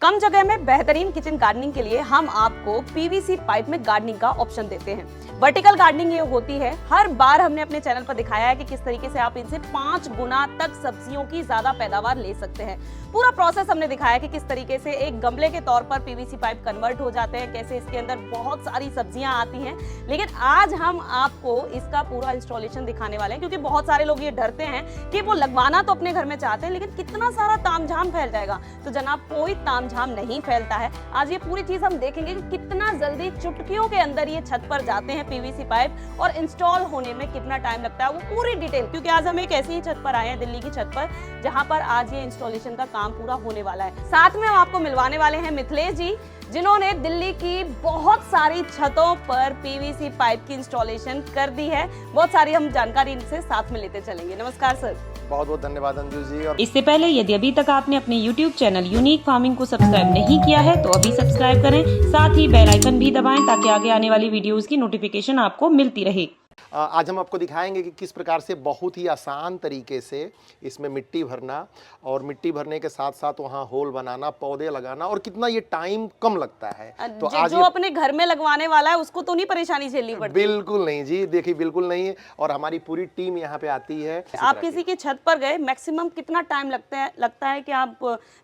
कम जगह में बेहतरीन किचन गार्डनिंग के लिए हम आपको पीवीसी पाइप में गार्डनिंग का ऑप्शन देते हैं। वर्टिकल गार्डनिंग ये होती है, हर बार हमने अपने चैनल पर दिखाया है कि किस तरीके से आप इनसे 5 गुना तक सब्जियों की ज्यादा पैदावार ले सकते हैं। पूरा प्रोसेस हमने दिखाया कि किस तरीके से एक गमले के तौर पर पीवीसी पाइप कन्वर्ट हो जाते हैं, कैसे इसके अंदर बहुत सारी सब्जियां आती हैं। लेकिन आज हम आपको इसका पूरा इंस्टॉलेशन दिखाने वाले हैं, क्योंकि बहुत सारे लोग ये डरते हैं कि वो लगवाना तो अपने घर में चाहते हैं, लेकिन कितना सारा तामझाम फैल जाएगा। तो जनाब, कोई तामझाम नहीं फैलता है। आज ये पूरी चीज हम देखेंगे कि कितना जल्दी चुटकियों के अंदर ये छत पर जाते हैं पीवीसी पाइप और इंस्टॉल होने में कितना टाइम लगता है, वो पूरी डिटेल। क्योंकि आज हम एक ऐसी ही छत पर आए हैं, दिल्ली की छत पर, जहां पर आज ये इंस्टॉलेशन का काम पूरा होने वाला है। साथ में हम आपको मिलवाने वाले हैं मिथिलेश जी, जिन्होंने दिल्ली की बहुत सारी छतों पर पीवीसी पाइप की इंस्टॉलेशन कर दी है। बहुत सारी हम जानकारी इनसे साथ में लेते चलेंगे। नमस्कार सर। बहुत बहुत धन्यवाद अंजू जी। और इससे पहले यदि अभी तक आपने अपने YouTube चैनल यूनिक फार्मिंग को सब्सक्राइब नहीं किया है तो अभी सब्सक्राइब करें, साथ ही बेल आइकन भी दबाएं ताकि आगे आने वाली वीडियोस की नोटिफिकेशन आपको मिलती रहे। आज हम आपको दिखाएंगे कि किस प्रकार से बहुत ही आसान तरीके से इसमें मिट्टी भरना और मिट्टी भरने के साथ साथ वहाँ होल बनाना, पौधे लगाना, और कितना ये टाइम कम लगता है। तो आज जो अपने घर में लगवाने वाला है उसको तो नहीं परेशानी झेलनी पड़ती? बिल्कुल नहीं जी, देखिए बिल्कुल नहीं। और हमारी पूरी टीम यहाँ पे आती है। आप किसी की छत पर गए, मैक्सिमम कितना टाइम लगता है कि आप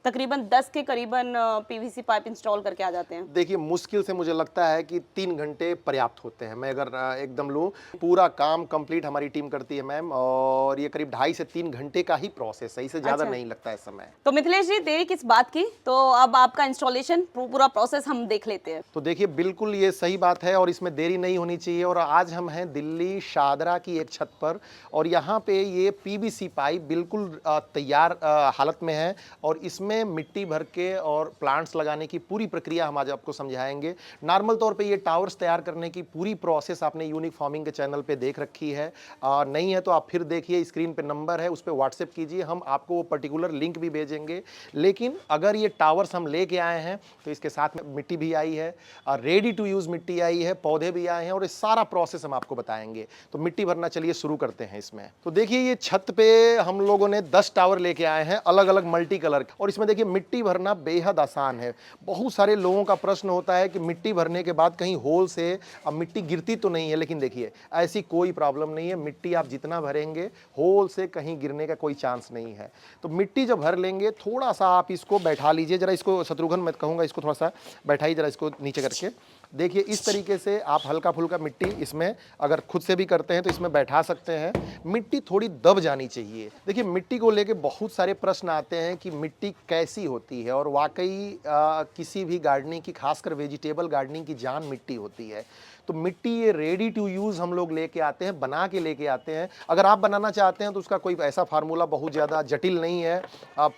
तकरीबन 10 के करीबन पीवीसी पाइप इंस्टॉल करके आ जाते हैं? देखिए, मुश्किल से मुझे लगता है कि 3 घंटे पर्याप्त होते हैं। मैं अगर एकदम लूँ, पूरा काम कंप्लीट हमारी टीम करती है मैम, और ये करीब 2.5 से 3 घंटे का ही प्रोसेस है, इससे ज्यादा नहीं लगता है समय। तो मिथिलेश जी, देरी किस बात की, तो अब आपका इंस्टॉलेशन पूरा प्रोसेस हम देख लेते हैं। तो देखिए, बिल्कुल ये सही बात है और इसमें देरी नहीं होनी चाहिए। और आज हम हैं दिल्ली शादरा की एक छत पर, और यहाँ पे ये पीवीसी पाइप बिल्कुल तैयार हालत में है, और इसमें मिट्टी भर के और प्लांट्स लगाने की पूरी प्रक्रिया हम आज आपको समझाएंगे। नॉर्मल तौर पे ये टावर्स तैयार करने की पूरी प्रोसेस आपने यूनिक फार्मिंग के चैनल पे देख रखी है। नहीं है तो आप फिर देखिए, स्क्रीन पे नंबर है, उस पर व्हाट्सएप कीजिए, हम आपको वो पर्टिकुलर लिंक भी भेजेंगे। लेकिन अगर ये टावर्स हम लेके आए हैं तो इसके साथ में मिट्टी भी आई है, रेडी टू यूज मिट्टी आई है, पौधे भी आए हैं, और ये सारा प्रोसेस हम आपको बताएंगे। तो मिट्टी भरना चलिए शुरू करते हैं इसमें। तो देखिए, ये छत पे हम लोगों ने 10 टावर लेके आए हैं, अलग अलग मल्टी कलर, और इसमें देखिए मिट्टी भरना बेहद आसान है। बहुत सारे लोगों का प्रश्न होता है कि मिट्टी भरने के बाद कहीं होल से अब मिट्टी गिरती तो नहीं है, लेकिन देखिए ऐसी कोई प्रॉब्लम नहीं है। मिट्टी आप जितना भरेंगे, होल से कहीं गिरने का कोई चांस नहीं है। तो मिट्टी जब भर लेंगे, थोड़ा सा आप इसको बैठा लीजिए, जरा इसको शत्रुघ्न मैं कहूँगा इसको थोड़ा सा बैठाइए, जरा इसको नीचे करके। देखिए, इस तरीके से आप हल्का फुल्का मिट्टी इसमें अगर खुद से भी करते हैं तो इसमें बैठा सकते हैं। मिट्टी थोड़ी दब जानी चाहिए। देखिए, मिट्टी को लेके बहुत सारे प्रश्न आते हैं कि मिट्टी कैसी होती है, और वाकई किसी भी गार्डनिंग की, खासकर वेजिटेबल गार्डनिंग की जान मिट्टी होती है। तो मिट्टी ये रेडी टू यूज़ हम लोग लेके आते हैं, बना के लेके आते हैं। अगर आप बनाना चाहते हैं तो उसका कोई ऐसा फार्मूला बहुत ज़्यादा जटिल नहीं है।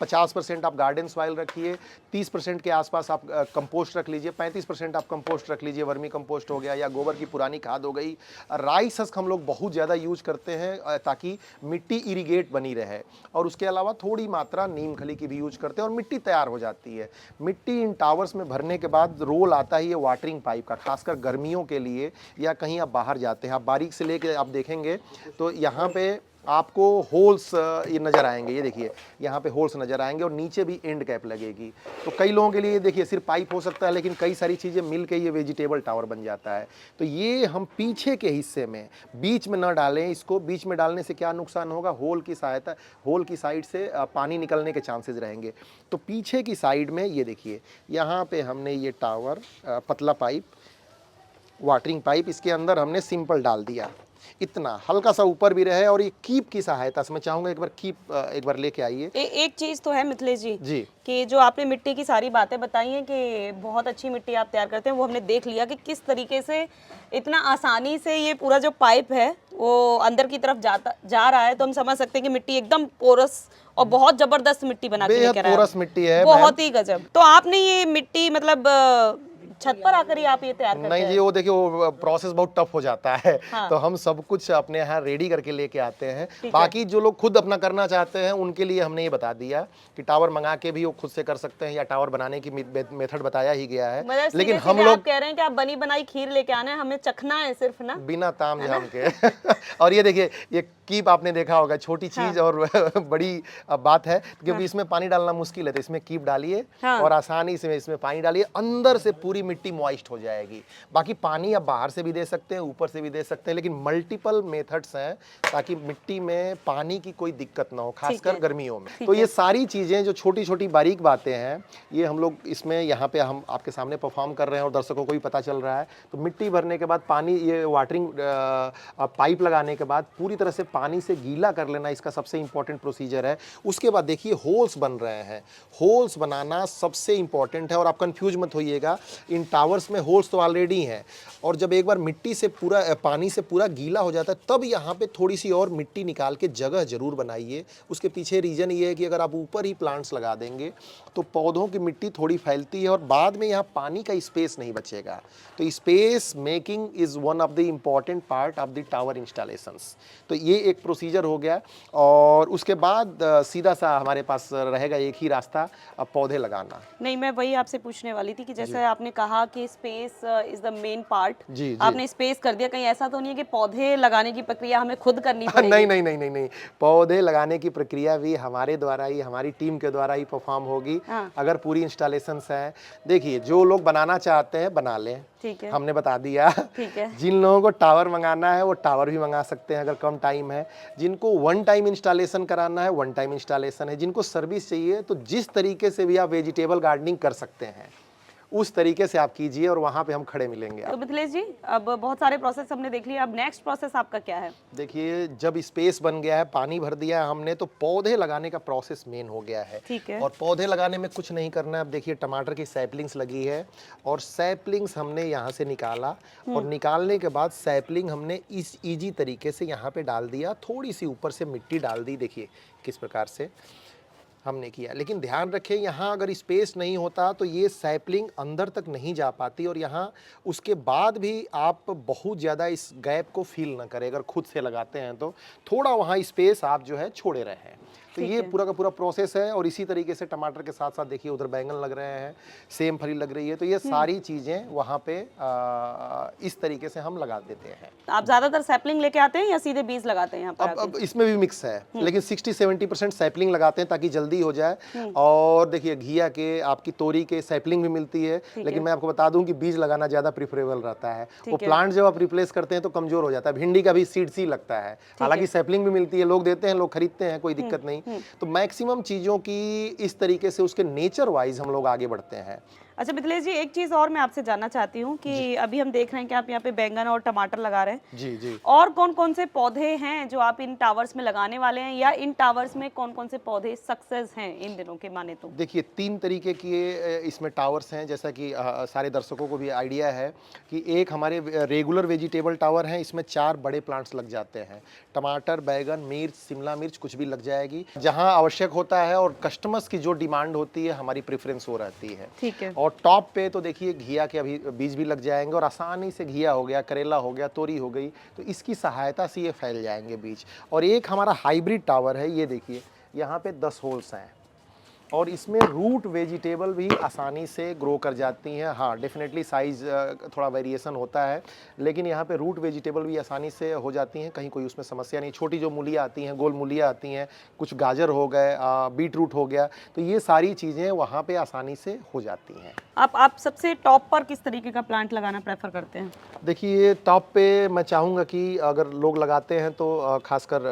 50% आप गार्डन सॉइल रखिए, 30% के आसपास आप कंपोस्ट रख लीजिए, 35% आप कंपोस्ट रख लीजिए, वर्मी कंपोस्ट हो गया या गोबर की पुरानी खाद हो गई। राइस हस्क हम लोग बहुत ज़्यादा यूज करते हैं ताकि मिट्टी इरीगेट बनी रहे, और उसके अलावा थोड़ी मात्रा नीम खली की भी यूज करते हैं, और मिट्टी तैयार हो जाती है। मिट्टी इन टावर्स में भरने के बाद रोल आता है ये वाटरिंग पाइप का, खासकर गर्मियों के लिए, या कहीं आप बाहर जाते हैं, आप बारीक से लेके आप देखेंगे तो यहाँ पे आपको होल्स ये नज़र आएंगे। ये देखिए, यहाँ पे होल्स नज़र आएंगे, और नीचे भी एंड कैप लगेगी। तो कई लोगों के लिए देखिए सिर्फ पाइप हो सकता है, लेकिन कई सारी चीज़ें मिल के ये वेजिटेबल टावर बन जाता है। तो ये हम पीछे के हिस्से में, बीच में ना डालें इसको। बीच में डालने से क्या नुकसान होगा, होल की साइड से पानी निकलने के चांसेस रहेंगे। तो पीछे की साइड में ये देखिए, यहाँ पे हमने ये टावर, पतला पाइप, वाटरिंग पाइप, इसके अंदर हमने सिंपल डाल दिया। इतना हल्का सा ऊपर भी रहे, और ये कीप की सहायता से मैं चाहूंगा एक बार कीप एक बार लेके आइए। एक चीज तो है मिथिलेश जी जी, कि जो आपने मिट्टी की सारी बातें बताई हैं कि बहुत अच्छी मिट्टी आप तैयार करते हैं, वो हमने देख लिया कि किस तरीके से इतना आसानी से ये पूरा जो पाइप है वो अंदर की तरफ जा रहा है। तो हम समझ सकते हैं कि मिट्टी एकदम पोरस और बहुत जबरदस्त मिट्टी बना के लेकर आया है। पोरस मिट्टी है, बहुत ही गजब। तो आपने ये मिट्टी मतलब छत पर आकर ही आप ये तैयार करते नहीं हैं? जी, वो देखिए वो प्रोसेस बहुत टफ हो जाता है। हाँ। तो हम सब कुछ अपने यहाँ रेडी करके लेके आते हैं। ठीक है। बाकी जो लोग खुद अपना करना चाहते हैं उनके लिए हमने ये बता दिया कि टावर मंगा के भी वो खुद से कर सकते हैं, या टावर बनाने की मेथड बताया ही गया है। मतलब लेकिन सीधे हम सीधे आप लोग कह रहे हैं कि आप बनी बनाई खीर लेके आना है, हमें चखना है सिर्फ ना। बिना ताम झाम के और ये देखिए, ये कीप आपने देखा होगा, छोटी चीज और बड़ी बात है, क्योंकि इसमें पानी डालना मुश्किल है। तो इसमें कीप डालिए हाँ। और आसानी से इसमें पानी डालिए, अंदर से पूरी मिट्टी मॉइस्ट हो जाएगी। बाकी पानी आप बाहर से भी दे सकते हैं, ऊपर से भी दे सकते हैं, लेकिन मल्टीपल मेथड्स हैं ताकि मिट्टी में पानी की कोई दिक्कत ना हो, खासकर गर्मियों में। तो ये सारी चीजें जो छोटी छोटी बारीक बातें हैं, ये हम लोग इसमें यहाँ पे हम आपके सामने परफॉर्म कर रहे हैं और दर्शकों को भी पता चल रहा है। तो मिट्टी भरने के बाद पानी, ये वाटरिंग पाइप लगाने के बाद पूरी तरह से पानी से गीला कर लेना, इसका सबसे इंपॉर्टेंट प्रोसीजर है। उसके बाद देखिए होल्स बन रहे हैं। होल्स बनाना सबसे इंपॉर्टेंट है, और आप कंफ्यूज मत होइएगा, इन टावर्स में होल्स तो ऑलरेडी हैं, और जब एक बार मिट्टी से पूरा पानी से पूरा गीला हो जाता है तब यहाँ पे थोड़ी सी और मिट्टी निकाल के जगह जरूर बनाइए। उसके पीछे रीजन ये है कि अगर आप ऊपर ही प्लांट्स लगा देंगे तो पौधों की मिट्टी थोड़ी फैलती है और बाद में यहाँ पानी का स्पेस नहीं बचेगा। तो space making is one of the important part of the tower installations. तो ये एक प्रोसीजर हो गया, और उसके बाद सीधा सा हमारे पास रहेगा एक ही रास्ता, पौधे लगाना। नहीं, मैं वही आपसे पूछने वाली थी कि जैसे आपने कहा कि space is the main part, जी। आपने स्पेस कर दिया, कहीं ऐसा तो नहीं है कि पौधे लगाने की प्रक्रिया हमें खुद करनी पड़ेगी? नहीं नहीं नहीं नहीं नहीं, पौधे लगाने की प्रक्रिया भी हमारे द्वारा ही, हमारी टीम के द्वारा ही परफॉर्म होगी। हाँ। अगर पूरी इंस्टॉलेशंस हैं, देखिए जो लोग बनाना चाहते हैं बना लें, ठीक है, हमने बता दिया। ठीक है। जिन लोगों को टावर मंगाना है वो टावर भी मंगा सकते हैं अगर कम टाइम है। जिनको वन टाइम इंस्टॉलेशन कराना है वन टाइम इंस्टॉलेशन है। जिनको सर्विस चाहिए तो जिस तरीके से भी आप वेजिटेबल गार्डनिंग कर सकते हैं उस तरीके से आप कीजिए, और वहां पे हम खड़े मिलेंगे। तो मिथिलेश जी, अब बहुत सारे प्रोसेस हमने देख लिया, अब नेक्स्ट प्रोसेस आपका क्या है? देखिए, जब स्पेस बन गया है, पानी भर दिया है हमने, तो पौधे लगाने का प्रोसेस मेन हो गया है। ठीक है। और पौधे लगाने में कुछ नहीं करना है। अब देखिए टमाटर की सैपलिंग्स लगी है, और सैपलिंग्स हमने यहाँ से निकाला, और निकालने के बाद सैपलिंग हमने इस इजी तरीके से यहाँ पे डाल दिया, थोड़ी सी ऊपर से मिट्टी डाल दी। देखिए किस प्रकार से हमने किया। लेकिन ध्यान रखें, यहाँ अगर स्पेस नहीं होता तो ये सैपलिंग अंदर तक नहीं जा पाती, और यहाँ उसके बाद भी आप बहुत ज़्यादा इस गैप को फील ना करें। अगर खुद से लगाते हैं तो थोड़ा वहाँ स्पेस आप जो है छोड़े रहें। तो ये पूरा का पूरा प्रोसेस है। और इसी तरीके से टमाटर के साथ साथ देखिए उधर बैंगन लग रहे हैं, सेम फली लग रही है। तो ये सारी चीज़ें वहाँ पे इस तरीके से हम लगा देते हैं। आप ज्यादातर सैपलिंग लेके आते हैं या सीधे बीज लगाते हैं यहाँ पर? अब इसमें भी मिक्स है, लेकिन 60-70% सैपलिंग लगाते हैं ताकि जल्दी हो जाए। और देखिए घिया के, आपकी तोरी के सैपलिंग भी मिलती है, लेकिन मैं आपको बता दूं कि बीज लगाना ज़्यादा प्रिफरेबल रहता है। वो प्लांट जब आप रिप्लेस करते हैं तो कमजोर हो जाता है। भिंडी का भी सीड सी लगता है, हालांकि सैपलिंग भी मिलती है, लोग देते हैं, लोग खरीदते हैं, कोई दिक्कत नहीं। तो मैक्सिमम चीज़ों की इस तरीके से उसके नेचर वाइज हम लोग आगे बढ़ते हैं। अच्छा मिथिलेश जी, एक चीज और मैं आपसे जानना चाहती हूँ कि अभी हम देख रहे हैं कि आप यहाँ पे बैंगन और टमाटर लगा रहे हैं। जी जी। और कौन कौन से पौधे हैं जो आप इन टावर्स में लगाने वाले हैं, या इन टावर्स में कौन कौन से पौधे सक्सेस हैं इन दिनों के माने तो? देखिए 3 तरीके के इसमें टावर्स हैं, जैसा कि सारे दर्शकों को भी आइडिया है कि एक हमारे रेगुलर वेजिटेबल टावर हैं, इसमें 4 बड़े प्लांट्स लग जाते हैं। टमाटर, बैगन, मिर्च, शिमला मिर्च कुछ भी लग जाएगी। जहाँ आवश्यक होता है और कस्टमर्स की जो डिमांड होती है हमारी प्रेफरेंस वो रहती है। ठीक है। और टॉप पे तो देखिए घिया के अभी बीज भी लग जाएंगे, और आसानी से घिया हो गया, करेला हो गया, तोरी हो गई, तो इसकी सहायता से ये फैल जाएंगे बीज। और एक हमारा हाइब्रिड टावर है, ये देखिए यहाँ पे 10 होल्स हैं, और इसमें रूट वेजिटेबल भी आसानी से ग्रो कर जाती हैं। हाँ, डेफिनेटली साइज़ थोड़ा वेरिएशन होता है, लेकिन यहाँ पे रूट वेजिटेबल भी आसानी से हो जाती हैं, कहीं कोई उसमें समस्या नहीं। छोटी जो मूलियाँ आती हैं, गोल मूलियाँ आती हैं, कुछ गाजर हो गए, बीट रूट हो गया, तो ये सारी चीज़ें वहाँ पे आसानी से हो जाती हैं। आप सबसे टॉप पर किस तरीके का प्लांट लगाना प्रेफर करते हैं? देखिए टॉप पे मैं चाहूँगा कि अगर लोग लगाते हैं तो खासकर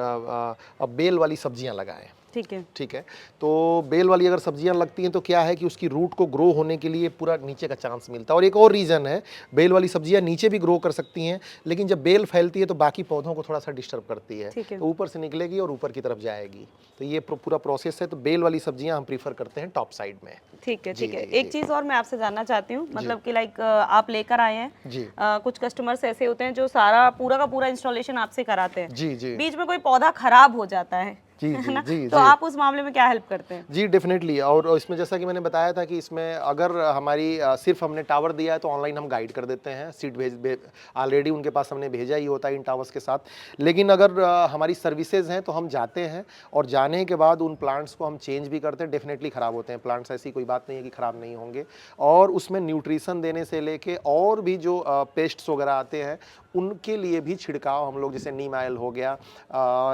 बेल वाली सब्जियाँ लगाएं। ठीक है। तो बेल वाली अगर सब्जियां लगती हैं तो क्या है कि उसकी रूट को ग्रो होने के लिए पूरा नीचे का चांस मिलता है। और एक और रीज़न है, बेल वाली सब्जियां नीचे भी ग्रो कर सकती हैं, लेकिन जब बेल फैलती है तो बाकी पौधों को थोड़ा सा डिस्टर्ब करती है, तो ऊपर से निकलेगी और ऊपर की तरफ जाएगी। तो ये पूरा प्रोसेस है। तो बेल वाली सब्जियां हम प्रीफर करते हैं टॉप साइड में। ठीक है। एक चीज़ और मैं आपसे जानना चाहती हूँ, मतलब कि लाइक आप लेकर आए हैं जी। कुछ कस्टमर्स ऐसे होते हैं जो सारा पूरा का पूरा इंस्टॉलेशन आपसे कराते हैं। जी जी। बीच में कोई पौधा खराब हो जाता है जी है जी ना? जी तो जी आप उस मामले में क्या हेल्प करते हैं? जी डेफिनेटली। और इसमें जैसा कि मैंने बताया था कि इसमें अगर हमारी सिर्फ हमने टावर दिया है तो ऑनलाइन हम गाइड कर देते हैं, सीट ऑलरेडी उनके पास हमने भेजा ही होता है इन टावर्स के साथ। लेकिन अगर हमारी सर्विसेज हैं तो हम जाते हैं और जाने के बाद उन प्लांट्स को हम चेंज भी करते हैं। डेफिनेटली ख़राब होते हैं प्लांट्स, ऐसी कोई बात नहीं है कि ख़राब नहीं होंगे। और उसमें न्यूट्रिशन देने से लेके और भी जो पेस्ट्स वगैरह आते हैं उनके लिए भी छिड़काव हम लोग, जैसे नीम ऑयल हो गया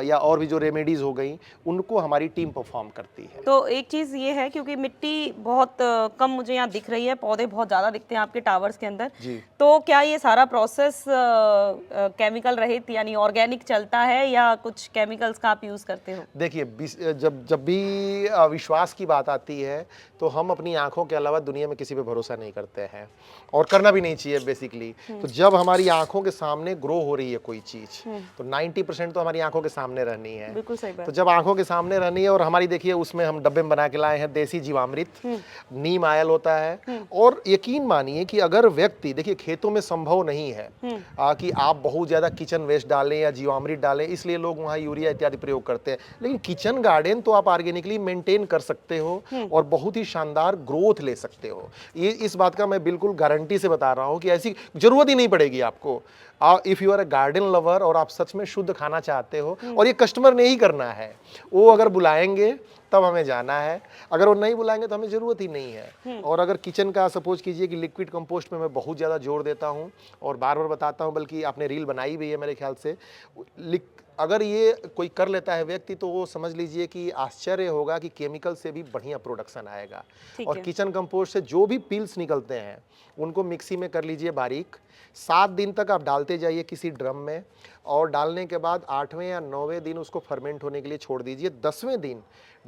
या और भी जो रेमेडीज़ हो गई, उनको हमारी टीम परफॉर्म करती है। तो एक चीज़ ये है, क्योंकि मिट्टी बहुत कम मुझे यहाँ दिख रही है, पौधे बहुत ज़्यादा दिखते हैं आपके टावर्स के अंदर, जी। तो क्या ये सारा प्रोसेस केमिकल रहित यानी ऑर्गेनिक चलता है या कुछ केमिकल्स का आप यूज़ करते हो? देखिए जब जब भी विश्वास की बात आती है तो हम अपनी आंखों के अलावा दुनिया में किसी पे भरोसा नहीं करते हैं और करना भी नहीं चाहिए बेसिकली। तो जब हमारी आंखों के सामने ग्रो हो रही है कोई चीज़ तो 90% तो हमारी आंखों के सामने रहनी है। बिल्कुल सही बात। तो जब आंखों के सामने रहनी है और हमारी, देखिए उसमें हम डब्बे में बना के लाए हैं देसी जीवामृत, नीम आयल होता है। और यकीन मानिए कि अगर व्यक्ति, देखिए खेतों में संभव नहीं है कि आप बहुत ज़्यादा किचन वेस्ट डालें या जीवामृत डालें, इसलिए लोग वहाँ यूरिया इत्यादि प्रयोग करते हैं। लेकिन किचन गार्डन तो आप ऑर्गेनिकली मेंटेन कर सकते हो और बहुत ही शानदार ग्रोथ ले सकते हो। ये इस बात का मैं बिल्कुल गारंटी से बता रहा हूँ कि ऐसी जरूरत ही नहीं पड़ेगी आपको। If you are a garden lover और आप सच में शुद्ध खाना चाहते हो, और ये कस्टमर ने ही करना है, वो अगर बुलाएंगे तब हमें जाना है, अगर वो नहीं बुलाएंगे तो हमें ज़रूरत ही नहीं है। और अगर किचन का सपोज कीजिए कि लिक्विड कंपोस्ट में मैं बहुत ज़्यादा जोर देता हूँ और बार बार बताता हूँ, बल्कि आपने रील बनाई भी है मेरे ख्याल से, अगर ये कोई कर लेता है व्यक्ति तो वो समझ लीजिए कि आश्चर्य होगा कि केमिकल से भी बढ़िया प्रोडक्शन आएगा। और किचन कंपोस्ट से जो भी पील्स निकलते हैं उनको मिक्सी में कर लीजिए बारीक, 7 दिन तक आप डालते जाइए किसी ड्रम में, और डालने के बाद 8वें या 9वें दिन उसको फर्मेंट होने के लिए छोड़ दीजिए। 10वें दिन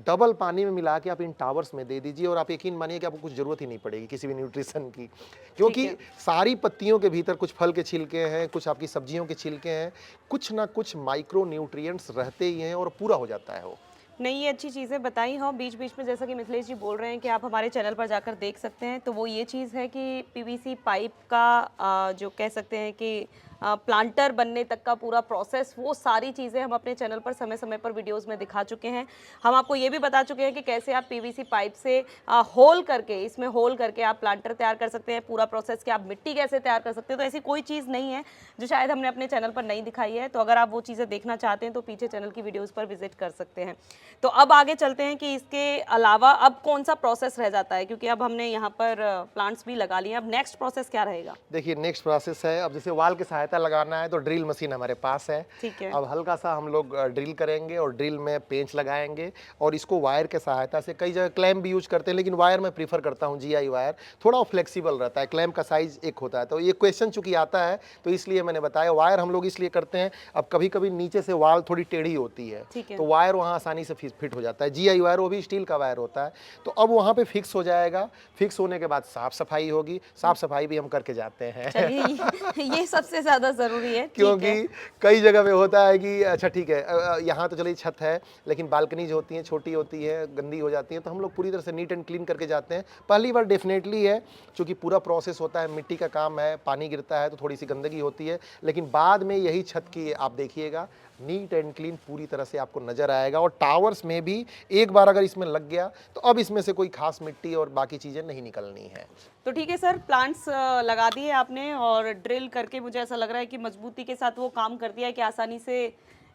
डबल पानी में मिला के आप इन टावर्स में दे दीजिए और आप यकीन मानिए कि आपको कुछ जरूरत ही नहीं पड़ेगी किसी भी न्यूट्रिशन की, क्योंकि सारी पत्तियों के भीतर कुछ फल के छिलके हैं, कुछ आपकी सब्जियों के छिलके हैं, कुछ ना कुछ माइक्रो न्यूट्रिएंट्स रहते ही हैं और पूरा हो जाता है वो। नहीं, ये अच्छी चीज़ें बताई हो। बीच बीच में जैसा कि मिथिलेश जी बोल रहे हैं कि आप हमारे चैनल पर जाकर देख सकते हैं, तो वो ये चीज़ है कि पीवीसी पाइप का जो कह सकते हैं कि प्लांटर बनने तक का पूरा प्रोसेस, वो सारी चीज़ें हम अपने चैनल पर समय समय पर वीडियोस में दिखा चुके हैं। हम आपको ये भी बता चुके हैं कि कैसे आप पीवीसी पाइप से होल करके, इसमें होल करके आप प्लांटर तैयार कर सकते हैं, पूरा प्रोसेस कि आप मिट्टी कैसे तैयार कर सकते हैं। तो ऐसी कोई चीज़ नहीं है जो शायद हमने अपने चैनल पर नहीं दिखाई है। तो अगर आप वो चीज़ें देखना चाहते हैं तो पीछे चैनल की वीडियोज़ पर विजिट कर सकते हैं। तो अब आगे चलते हैं कि इसके अलावा अब कौन सा प्रोसेस रह जाता है, क्योंकि अब हमने यहाँ पर प्लांट्स भी लगा लिए, अब नेक्स्ट प्रोसेस क्या रहेगा? देखिए नेक्स्ट प्रोसेस है, अब जैसे वाल की सहायता लगाना है तो ड्रिल मशीन हमारे पास है। ठीक है। अब हल्का सा हम लोग ड्रिल करेंगे और ड्रिल में पेंच लगाएंगे और इसको वायर के सहायता से, कई जगह क्लैम्प भी यूज करते हैं लेकिन वायर मैं प्रीफर करता हूँ, GI वायर थोड़ा फ्लेक्सिबल रहता है, क्लैम्प का साइज एक होता है। तो ये क्वेश्चन चूंकि आता है तो इसलिए मैंने बताया, वायर हम लोग इसलिए करते हैं, अब कभी कभी नीचे से वाल थोड़ी टेढ़ी होती है तो वायर वहाँ आसानी से फिट हो जाता है। GI वायर वो भी स्टील का वायर होता है, तो अब वहाँ पे फिक्स हो जाएगा। फिक्स होने के बाद साफ सफाई होगी, साफ सफाई भी हम करके जाते हैं। चलिए, ये सबसे ज्यादा जरूरी है, क्योंकि कई जगह पे होता है कि अच्छा ठीक है यहाँ तो चलिए छत है लेकिन बालकनीज होती हैं, छोटी होती है, गंदी हो जाती हैं, तो हम लोग पूरी तरह से नीट एंड क्लीन करके जाते हैं। पहली बार डेफिनेटली है, क्योंकि पूरा प्रोसेस होता है, मिट्टी का काम है, पानी गिरता है तो थोड़ी सी गंदगी होती है, लेकिन बाद में यही छत की आप देखिएगा नीट एंड क्लीन पूरी तरह से आपको नजर आएगा। और टावर्स में भी एक बार अगर इसमें लग गया तो अब इसमें से कोई खास मिट्टी और बाकी चीजें नहीं निकलनी है। तो ठीक है सर, प्लांट्स लगा दिए आपने और ड्रिल करके मुझे ऐसा लग रहा है कि मजबूती के साथ वो काम कर दिया है कि आसानी से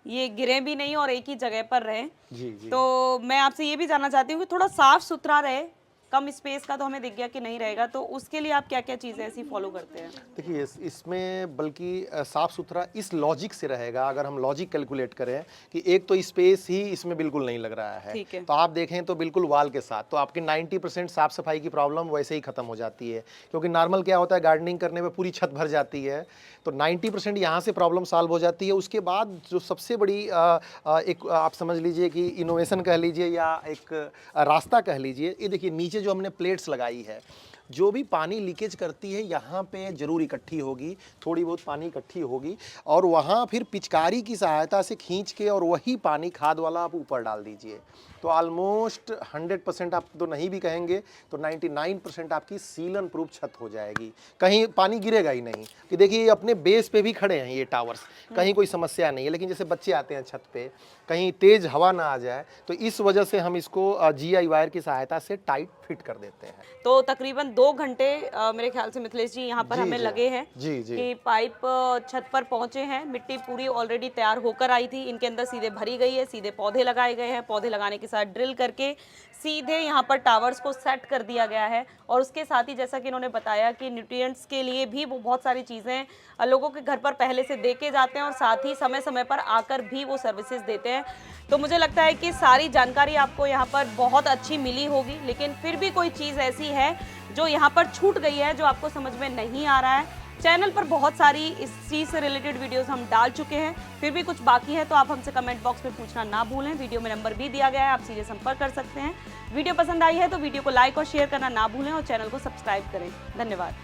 ये गिरे भी नहीं और एक ही जगह पर रहे। जी जी। तो मैं आपसे ये भी जानना चाहती हूँ कि थोड़ा साफ सुथरा रहे, कम स्पेस का तो हमें दिख गया कि नहीं रहेगा, तो उसके लिए आप क्या क्या चीज़ें ऐसी फॉलो करते हैं? देखिए इसमें बल्कि साफ सुथरा इस लॉजिक से रहेगा, अगर हम लॉजिक कैलकुलेट करें कि एक तो स्पेस ही इसमें बिल्कुल नहीं लग रहा है, तो आप देखें तो बिल्कुल वाल के साथ तो आपकी 90% साफ सफाई की प्रॉब्लम वैसे ही खत्म हो जाती है। क्योंकि नॉर्मल क्या होता है, गार्डनिंग करने में पूरी छत भर जाती है, तो 90% यहाँ से प्रॉब्लम सॉल्व हो जाती है। उसके बाद जो सबसे बड़ी एक आप समझ लीजिए कि इनोवेशन कह लीजिए या एक रास्ता कह लीजिए, ये देखिए नीचे जो हमने प्लेट्स लगाई है, जो भी पानी लीकेज करती है यहाँ पे जरूर इकट्ठी होगी, थोड़ी बहुत पानी इकट्ठी होगी और वहाँ फिर पिचकारी की सहायता से खींच के और वही पानी खाद वाला आप ऊपर डाल दीजिए। तो ऑलमोस्ट 100% आप तो नहीं भी कहेंगे तो 99% आपकी सीलन प्रूफ छत हो जाएगी, कहीं पानी गिरेगा ही नहीं। कि देखिए ये अपने बेस पे भी खड़े हैं ये टावर्स, कहीं कोई समस्या नहीं है। लेकिन जैसे बच्चे आते हैं छत पे, कहीं तेज हवा ना आ जाए, तो इस वजह से हम इसको GI वायर की सहायता से टाइट फिट कर देते हैं। तो तकरीबन 2 घंटे मेरे ख्याल से मिथिलेश जी यहाँ पर जी, हमें जी। लगे हैं जी, जी। कि पाइप छत पर पहुंचे हैं। मिट्टी पूरी ऑलरेडी तैयार होकर आई थी, इनके अंदर सीधे भरी गई है, सीधे पौधे लगाए गए हैं। पौधे लगाने के साथ ड्रिल करके सीधे यहाँ पर टावर्स को सेट कर दिया गया है। और उसके साथ ही जैसा कि इन्होंने बताया कि न्यूट्रिएंट्स के लिए भी वो बहुत सारी चीज़ें लोगों के घर पर पहले से दे के जाते हैं और साथ ही समय समय पर आकर भी वो सर्विसेज देते हैं। तो मुझे लगता है कि सारी जानकारी आपको यहाँ पर बहुत अच्छी मिली होगी, लेकिन फिर भी कोई चीज़ ऐसी है जो यहाँ पर छूट गई है, जो आपको समझ में नहीं आ रहा है। चैनल पर बहुत सारी इस चीज़ से रिलेटेड वीडियोस हम डाल चुके हैं, फिर भी कुछ बाकी है तो आप हमसे कमेंट बॉक्स में पूछना ना भूलें। वीडियो में नंबर भी दिया गया है, आप सीधे संपर्क कर सकते हैं। वीडियो पसंद आई है तो वीडियो को लाइक और शेयर करना ना भूलें और चैनल को सब्सक्राइब करें। धन्यवाद।